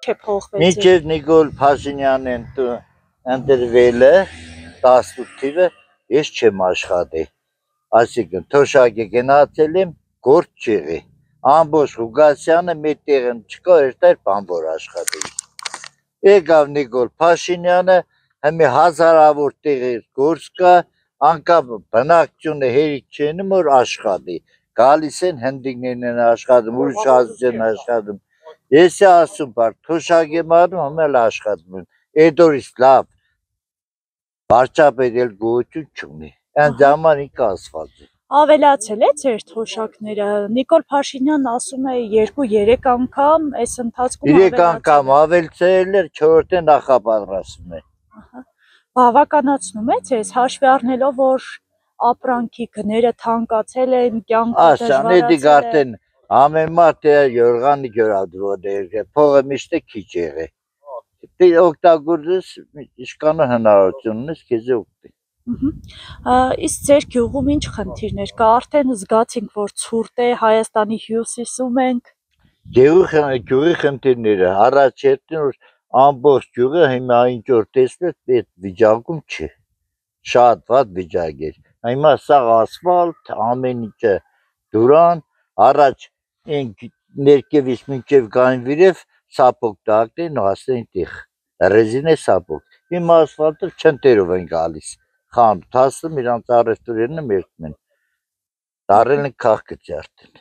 Չէ փոխվեց։ Մինչև Նիկոլ Փաշինյանն ընտրվել է 18 թիվը, ես չեմ աշխատի։ Այսինքն թոշակի գնացել եմ, գործ չեղի։ Ամբողջ Ղուգասյանը մի տեղն չկա, էր բանվոր աշխատի։ Եկավ Նիկոլ Փաշինյանը, հիմա հազարավոր տեղի գործ կա, անկամ բնակչությունը հերիք չեն որ աշխատի։ Գալիս են հնդիկներն են աշխատում, ուրիշ ազգ են աշխատում։ Ես ասում բար, թոշակ եմ անում, համել աշխատում եմ։ Էդորից լավ, վարչապետ էլ գոյություն չունի։ Այն ժաման ինքը ասված է։ Ավելացել է ձեր թոշակները։ Նիկոլ Փաշինյանն ասում է 2-3 անգամ, այս ընթացքում 3 անգամ ավելցել էր, 4-ը նախապատրաստում է։ Բավականացնում է ձեզ, հաշվի առնելով, որ ապրանքի գները թանկացել են, կյանքը դժվարացել է։ Ամեն մարդ յորղանի գյորադրոդ է, փողը միշտ է քիչ եղե։ Դե օգտագործես, իշքանը հնարավորություն ունես, քեզ օգտի։ Իսկ ձեր գյուղում ինչ խնդիրներ կա, արդեն զգացինք, որ ցուրտ է, Հայաստանի հյուսիսում ենք։ Գյուղի խնդիրները, առաջերտին որ ամբողջ գյուղը հիմա ինչ որ տեսնես, այդ վիճակում չի։ Շատ վատ վիճակ էր։ Հիմա սա ասֆալտ, ամեն ինչը դուրան, առաջ ներքևից մինչև գայնվիրև սապոկ տակնեն ու ասեն տիղ, ռեզինե սապոկ։ Հիմա ասֆալտը չնտերով են գալիս, խանութ հասնում իրանց առևտուրերն մերկում են, դարել են քաղքıcı արդեն։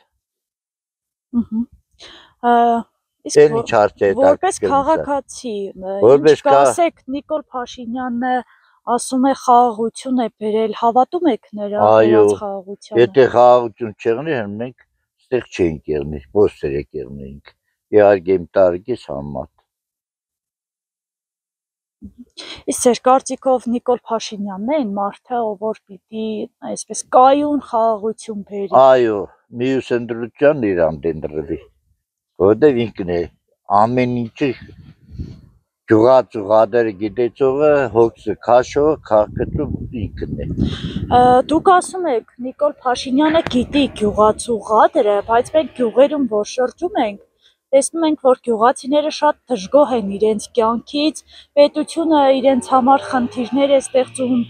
Որպես քաղաքացի, ինչ կասեք Նիկոլ Փաշինյանն ասում է խաղաղություն է բերել, հավատում եք նրա խաղաղությանը։ Եթե խաղաղություն չեղնի, մենք ստեղ չենք եղնի, ոսեր եք եղնեինք, իհարկե իմ տարիքից համեմատ։ Իսկ ձեր կարծիքով Նիկոլ Փաշինյանն է այն մարդը, ով պիտի այսպես կայուն խաղաղություն բերի։ Այո, մյուս ընտրությանն իրան դենտրվի, որովհետև ինքն է ամեն ինչի գյուղացուղադերը գիտեցողը, հոգսը քաշողը, քաղաքացու ինքն է։ Դուք ասում եք Նիկոլ Փաշինյանը գիտի գյուղացուղադերը, բայց մենք գյուղերում որ շրջում ենք, տեսնում ենք, որ գյուղացիները շատ դժգոհ են իրենց կյանքից, պետությունը իրենց համար խնդիրներ է ստեղծում,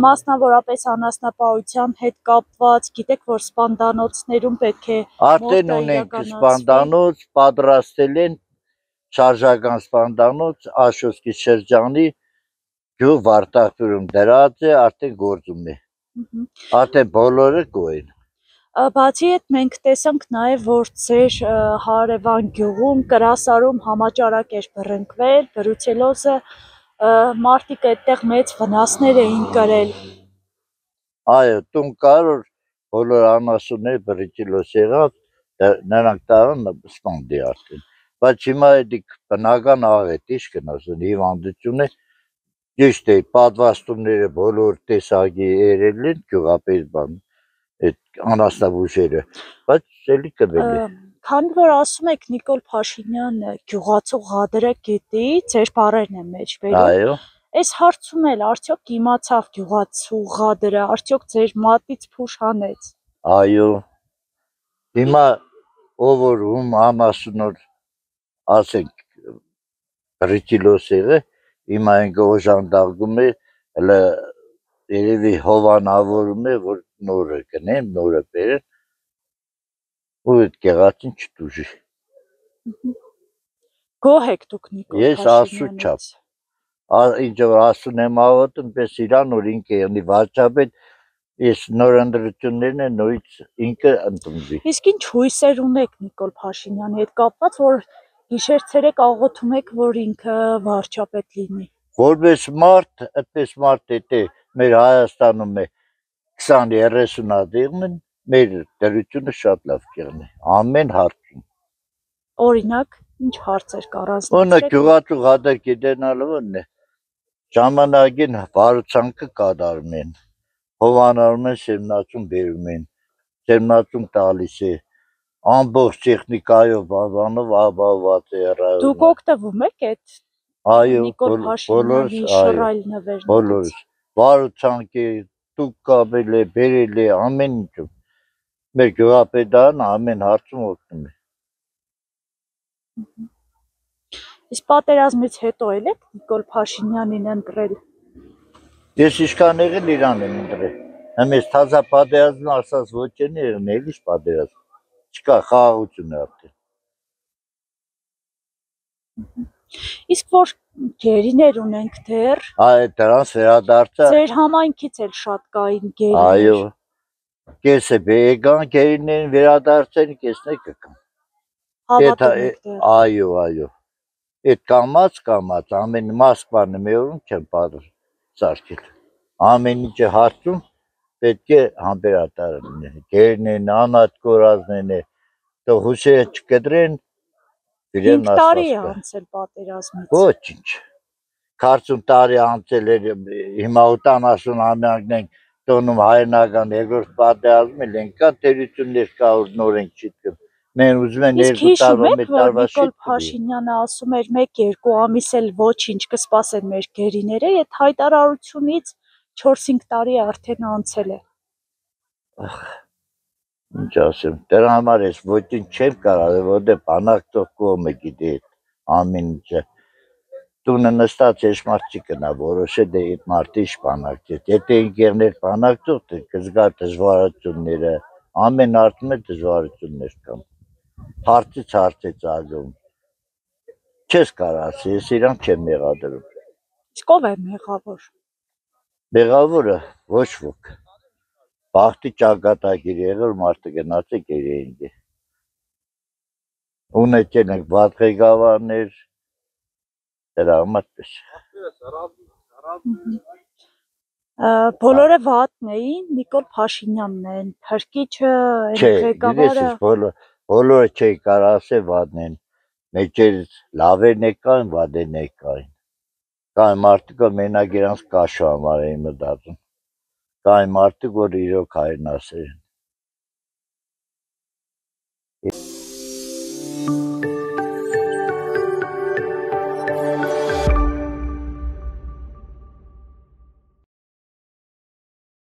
մասնավորապես անասնապահության հետ կապված, գիտեք, որ սպանդանոցներում պետք է արդեն ունենք սպանդանոց, պատրաստել են շարժական սպանդանոց, Աշոտսկի շրջանի գյուղ Վարդախպյուրում դրած է, արդեն գործում է, արդեն բոլորը գոյն։ Բացի այդ մենք տեսանք նաև, որ ձեր հարևան գյուղում կրասարում համաճարակ էր բռնկվել, բրուցելոզը, մարդիկ այդտեղ մեծ վնասներ էին կրել։ Այո, տուն կար, որ բոլոր անասունները բրուցելոզ եղավ, նրանք տարան սպանդի արդեն, բայց հիմա էդիկ բնական աղետ, ինչ կնասուն, հիվանդություն է, ճիշտ է, պատվաստումները բոլոր տեսակի երել են գյուղապետ բան, այդ անասնաբուժերը, բայց էլի կբելի։ Քանի որ ասում եք Նիկոլ Փաշինյանը գյուղացուղադերը գիտի, ձեր բառերն են մեջ բերում։ Այո։ Այս հարցում էլ արդյոք իմացավ գյուղացուղադերը, արդյոք ձեր մատից փուշ հանեց։ Այո։ Հիմա ով որ ում անասունոր ասենք բրուցելոզը, հիմա այն օժանդակում է, հələ երևի հովանավորում է, որ նորը գնեն, նորը բերեն, ու այդ գեղացին չտուժի։ Գոհ եք դուք Նիկոլ Փաշինյանից։ Ես ասու չափ, ինչ որ ասուն եմ ավոտում, պես իրան, որ ինքը եղնի վարչապետ, ես նոր ընտրություններն են նորից ինքը ընդունվի։ Իսկ ինչ հույսեր ունեք Նիկոլ Փաշինյանի հետ կապված, որ գիշեր-ցերեկ աղոթում եք, որ ինքը վարչապետ լինի։ Որպես մարդ, այդպես մարդ է մեր Հայաստանում է 20-30 հատ են, մեր դրությունը շատ լավ կեղնի, ամեն հարցում։ Օրինակ, ինչ հարցեր կառանձնացրեք։ Օրինակ գյուղացուղադեր գիտենալը ո՞րն է։ Ժամանակին վարուցանքը կատարում են, հովանարում են, սերմնացում բերում են, սերմնացում տալիս է, ամբողջ տեխնիկայով բանով ապահովված է ռայոնը։ Դուք օգտվում եք այդ Նիկոլ Փաշինյանի շռայլ նվերներից։ Բոլորս, վարուցանքի, տուկ կապել է, բերել է, ամեն ինչում։ Մեր գյուղապետարանը ամեն հարցում օգնում է։ Իսկ պատերազմից հետո էլ եք Նիկոլ Փաշինյանին ընտրել։ Ես ինչքան եղել իրան եմ ընտրել։ Հենց թազա պատերազմն ասած ոչ են եղել, էլի պատերազմ։ Չկա խաղաղություն է արդեն։ Իսկ որ գերիներ ունենք դեռ, Այդ դրանց վերադարձը ձեր համայնքից էլ շատ կային գերիներ։ այո։ Կեսը եկան գերիներին վերադարձել, կեսն է կգան։ Հավատում եք դեռ։ Այո, այո։ Այդ կամած ամեն Մոսկվան մեյորում չեմ պատր սարքել։ Ամեն ինչը հարցում պետք է համբերատար լինի։ Գերիներն անհատ կորազներն է, તો հուսերը չկտրեն, 5 տարի է անցել պատերազմից։ Ոչինչ։ 40 տարի անցել էր, հիմա 70 ամյակն ենք տոնում հայրենական երկրորդ պատերազմը, ենք կա տերություններ կա որ նոր ենք չիտկում։ Մենք ուզում են 2 տարվա մեկ տարվա Նիկոլ Փաշինյանը ասում էր 1-2 ամիս էլ ոչինչ կսպասեն մեր գերիները, այդ հայտարարությունից 4-5 տարի արդեն անցել է։ Ինչ ասեմ, դրա համար ես ոչինչ չեմ կարող, որտեղ բանակ թող կողմը գիտի ամեն ինչը։ Տունը նստած ես մարդ չի կնա որոշե դե այդ մարդի ինչ բանակ է։ Եթե ինքերներ բանակ թող կզգա դժվարությունները, ամեն արդյունքում դժվարություններ կան։ Հարցից հարց է ծագում։ Չես կարող ասել, ես իրան չեմ մեղադրում։ Իսկ ով է մեղավոր։ Մեղավորը ոչ ոք։ Բախտի ճակատագիր եղել մարդը գնաց է գերեինգե։ Ունեցել ենք վատ ղեկավարներ, դրա մտպես։ Բոլորը վատն էին, Նիկոլ Փաշինյանն են, Փրկիչը, ղեկավարը։ Բոլորը չի կարող ասել վատն են։ Մեջերից լավերն կային, վատերն կային։ Կային մարդիկ որ մենակ իրանց կաշու համար էին մտածում։ Կային մարդիկ որ իրոք հայրենասեր են։